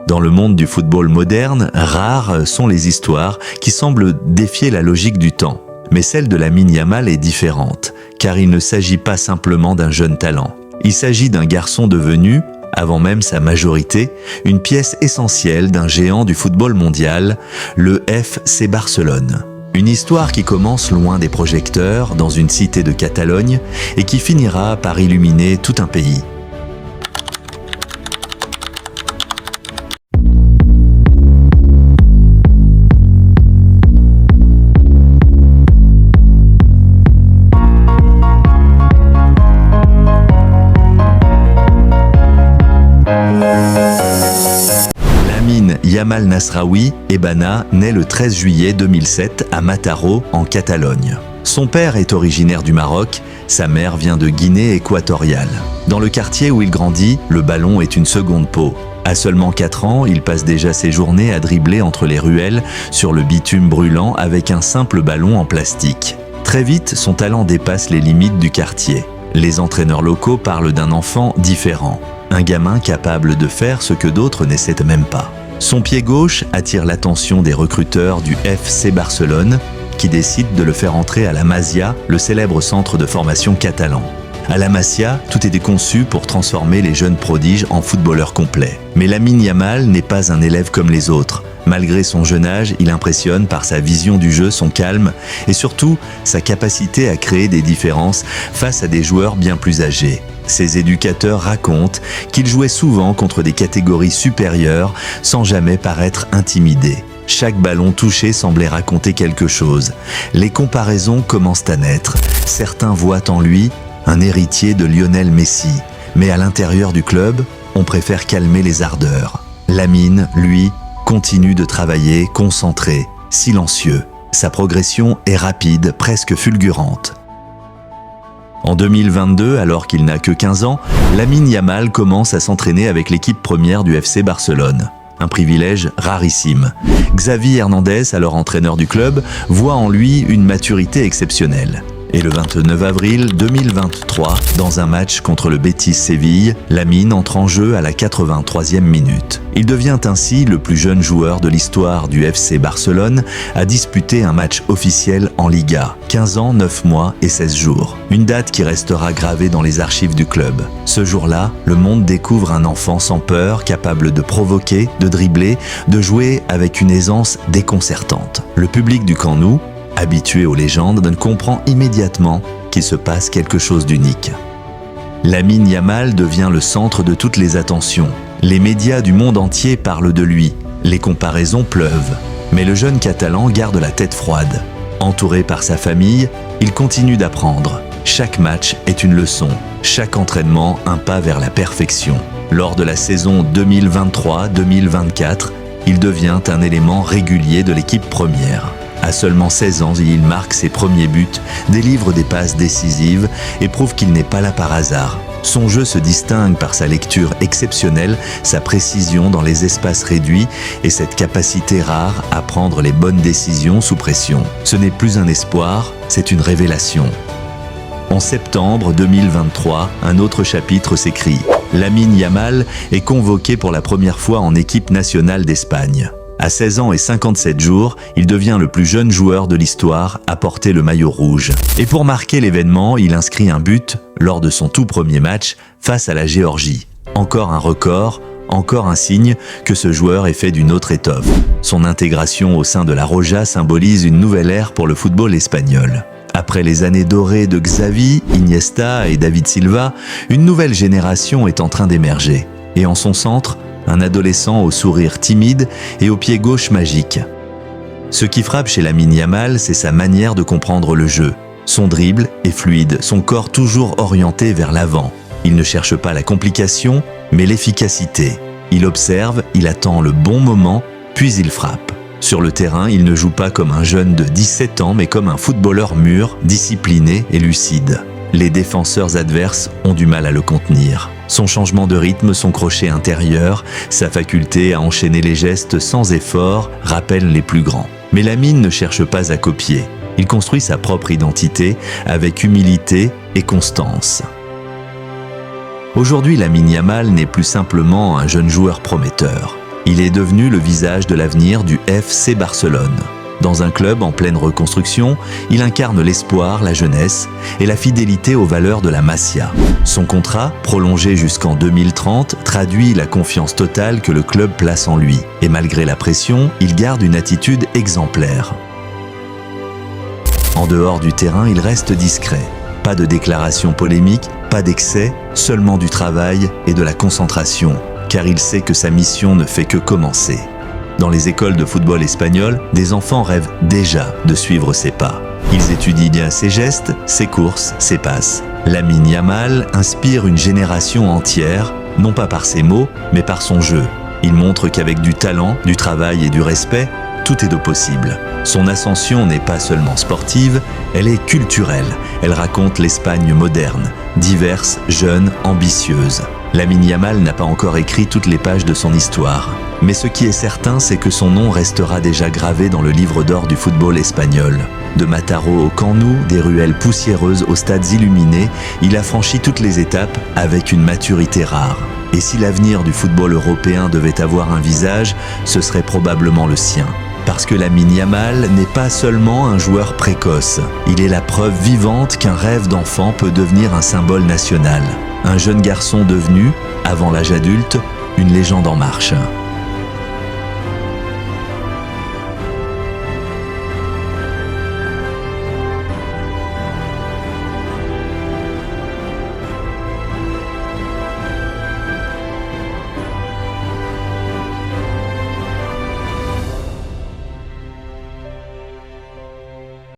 Dans le monde du football moderne, rares sont les histoires qui semblent défier la logique du temps. Mais celle de Lamine Yamal est différente, car il ne s'agit pas simplement d'un jeune talent. Il s'agit d'un garçon devenu, avant même sa majorité, une pièce essentielle d'un géant du football mondial, le FC Barcelone. Une histoire qui commence loin des projecteurs, dans une cité de Catalogne, et qui finira par illuminer tout un pays. Yamal Nasraoui Ebana naît le 13 juillet 2007 à Mataró, en Catalogne. Son père est originaire du Maroc, sa mère vient de Guinée équatoriale. Dans le quartier où il grandit, le ballon est une seconde peau. À seulement 4 ans, il passe déjà ses journées à dribbler entre les ruelles sur le bitume brûlant avec un simple ballon en plastique. Très vite, son talent dépasse les limites du quartier. Les entraîneurs locaux parlent d'un enfant différent, un gamin capable de faire ce que d'autres n'essaient même pas. Son pied gauche attire l'attention des recruteurs du FC Barcelone qui décident de le faire entrer à la Masia, le célèbre centre de formation catalan. À la Masia, tout était conçu pour transformer les jeunes prodiges en footballeurs complets. Mais Lamine Yamal n'est pas un élève comme les autres. Malgré son jeune âge, il impressionne par sa vision du jeu, son calme et surtout sa capacité à créer des différences face à des joueurs bien plus âgés. Ses éducateurs racontent qu'il jouait souvent contre des catégories supérieures sans jamais paraître intimidé. Chaque ballon touché semblait raconter quelque chose. Les comparaisons commencent à naître. Certains voient en lui un héritier de Lionel Messi. Mais à l'intérieur du club, on préfère calmer les ardeurs. Lamine, lui, continue de travailler, concentré, silencieux. Sa progression est rapide, presque fulgurante. En 2022, alors qu'il n'a que 15 ans, Lamine Yamal commence à s'entraîner avec l'équipe première du FC Barcelone. Un privilège rarissime. Xavi Hernandez, alors entraîneur du club, voit en lui une maturité exceptionnelle. Et le 29 avril 2023, dans un match contre le Betis Séville, Lamine entre en jeu à la 83e minute. Il devient ainsi le plus jeune joueur de l'histoire du FC Barcelone à disputer un match officiel en Liga. 15 ans, 9 mois et 16 jours. Une date qui restera gravée dans les archives du club. Ce jour-là, le monde découvre un enfant sans peur, capable de provoquer, de dribbler, de jouer avec une aisance déconcertante. Le public du Camp Nou, habitué aux légendes, ne comprend immédiatement qu'il se passe quelque chose d'unique. Lamine Yamal devient le centre de toutes les attentions. Les médias du monde entier parlent de lui. Les comparaisons pleuvent. Mais le jeune Catalan garde la tête froide. Entouré par sa famille, il continue d'apprendre. Chaque match est une leçon. Chaque entraînement un pas vers la perfection. Lors de la saison 2023-2024, il devient un élément régulier de l'équipe première. À seulement 16 ans, il marque ses premiers buts, délivre des passes décisives et prouve qu'il n'est pas là par hasard. Son jeu se distingue par sa lecture exceptionnelle, sa précision dans les espaces réduits et cette capacité rare à prendre les bonnes décisions sous pression. Ce n'est plus un espoir, c'est une révélation. En septembre 2023, un autre chapitre s'écrit. Lamine Yamal est convoqué pour la première fois en équipe nationale d'Espagne. À 16 ans et 57 jours, il devient le plus jeune joueur de l'histoire à porter le maillot rouge. Et pour marquer l'événement, il inscrit un but lors de son tout premier match face à la Géorgie. Encore un record, encore un signe que ce joueur est fait d'une autre étoffe. Son intégration au sein de la Roja symbolise une nouvelle ère pour le football espagnol. Après les années dorées de Xavi, Iniesta et David Silva, une nouvelle génération est en train d'émerger. Et en son centre, un adolescent au sourire timide et au pied gauche magique. Ce qui frappe chez Lamine Yamal, c'est sa manière de comprendre le jeu. Son dribble est fluide, son corps toujours orienté vers l'avant. Il ne cherche pas la complication, mais l'efficacité. Il observe, il attend le bon moment, puis il frappe. Sur le terrain, il ne joue pas comme un jeune de 17 ans, mais comme un footballeur mûr, discipliné et lucide. Les défenseurs adverses ont du mal à le contenir. Son changement de rythme, son crochet intérieur, sa faculté à enchaîner les gestes sans effort rappellent les plus grands. Mais Lamine ne cherche pas à copier. Il construit sa propre identité avec humilité et constance. Aujourd'hui, Lamine Yamal n'est plus simplement un jeune joueur prometteur. Il est devenu le visage de l'avenir du FC Barcelone. Dans un club en pleine reconstruction, il incarne l'espoir, la jeunesse et la fidélité aux valeurs de la Masia. Son contrat, prolongé jusqu'en 2030, traduit la confiance totale que le club place en lui. Et malgré la pression, il garde une attitude exemplaire. En dehors du terrain, il reste discret. Pas de déclarations polémiques, pas d'excès, seulement du travail et de la concentration, car il sait que sa mission ne fait que commencer. Dans les écoles de football espagnoles, des enfants rêvent déjà de suivre ses pas. Ils étudient ses gestes, ses courses, ses passes. Lamine Yamal inspire une génération entière, non pas par ses mots, mais par son jeu. Il montre qu'avec du talent, du travail et du respect, tout est possible. Son ascension n'est pas seulement sportive, elle est culturelle. Elle raconte l'Espagne moderne, diverse, jeune, ambitieuse. Lamine Yamal n'a pas encore écrit toutes les pages de son histoire. Mais ce qui est certain, c'est que son nom restera déjà gravé dans le livre d'or du football espagnol. De Mataró au Camp Nou, des ruelles poussiéreuses aux stades illuminés, il a franchi toutes les étapes avec une maturité rare. Et si l'avenir du football européen devait avoir un visage, ce serait probablement le sien. Parce que Lamine Yamal n'est pas seulement un joueur précoce, il est la preuve vivante qu'un rêve d'enfant peut devenir un symbole national. Un jeune garçon devenu, avant l'âge adulte, une légende en marche.